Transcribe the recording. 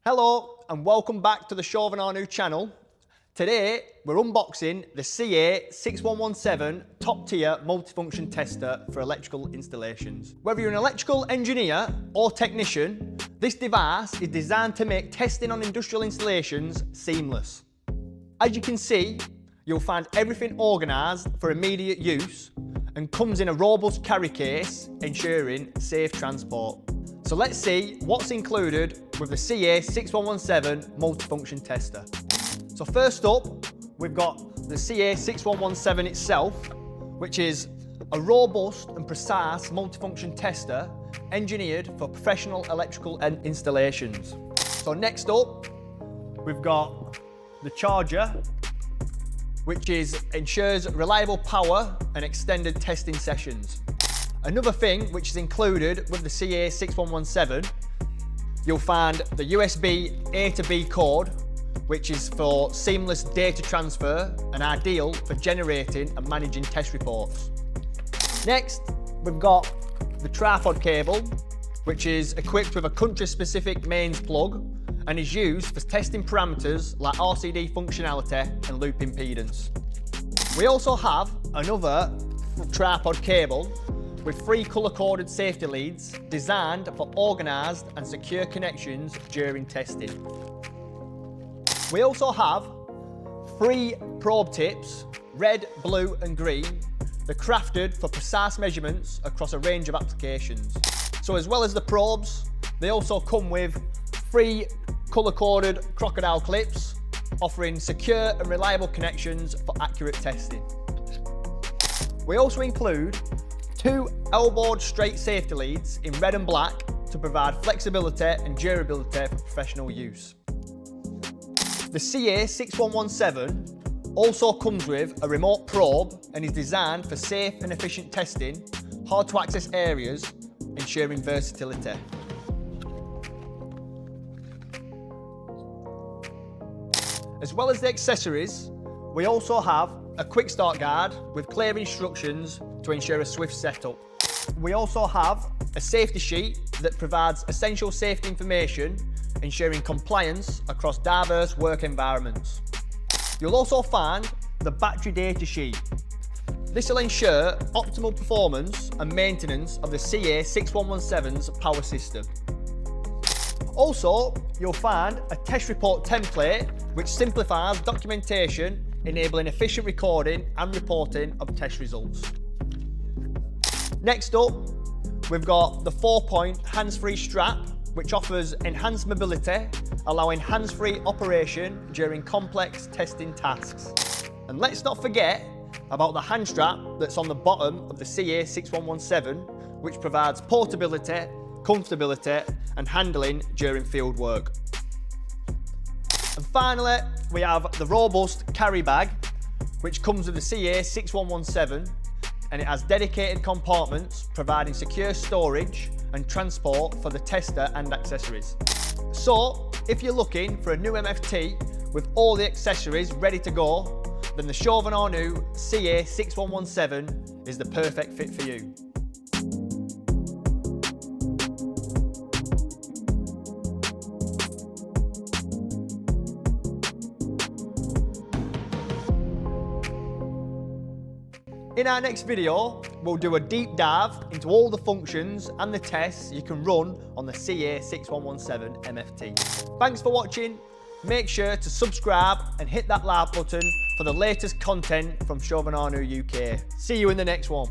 Hello and welcome back to the Chauvin Arnoux channel. Today we're unboxing the CA6117 top tier multifunction tester for electrical installations. Whether you're an electrical engineer or technician, this device is designed to make testing on industrial installations seamless. As you can see, you'll find everything organised for immediate use and comes in a robust carry case, ensuring safe transport. So let's see what's included with the CA6117 multifunction tester. So first up, we've got the CA6117 itself, which is a robust and precise multifunction tester engineered for professional electrical installations. So next up, we've got the charger, which ensures reliable power and extended testing sessions. Another thing which is included with the CA6117, you'll find the USB A to B cord, which is for seamless data transfer and ideal for generating and managing test reports. Next, we've got the tripod cable, which is equipped with a country-specific mains plug and is used for testing parameters like RCD functionality and loop impedance. We also have another tripod cable with 3 colour-coded safety leads designed for organised and secure connections during testing. We also have 3 probe tips, red, blue and green. They're crafted for precise measurements across a range of applications. So as well as the probes, they also come with 3 colour-coded crocodile clips, offering secure and reliable connections for accurate testing. We also include 2 elbowed straight safety leads in red and black to provide flexibility and durability for professional use. The CA6117 also comes with a remote probe and is designed for safe and efficient testing, hard to access areas, ensuring versatility. As well as the accessories, we also have a quick start guide with clear instructions to ensure a swift setup. We also have a safety sheet that provides essential safety information, ensuring compliance across diverse work environments. You'll also find the battery data sheet. This will ensure optimal performance and maintenance of the CA6117's power system. Also, you'll find a test report template which simplifies documentation, enabling efficient recording and reporting of test results. Next up, we've got the 4-point hands-free strap, which offers enhanced mobility, allowing hands-free operation during complex testing tasks. And let's not forget about the hand strap that's on the bottom of the CA6117, which provides portability, comfortability and handling during field work. And finally, we have the robust carry bag, which comes with the CA6117, and it has dedicated compartments providing secure storage and transport for the tester and accessories. So, if you're looking for a new MFT with all the accessories ready to go, then the Chauvin Arnoux CA6117 is the perfect fit for you. In our next video, we'll do a deep dive into all the functions and the tests you can run on the CA6117 MFT. Thanks for watching. Make sure to subscribe and hit that like button for the latest content from Chauvin Arnoux UK. See you in the next one.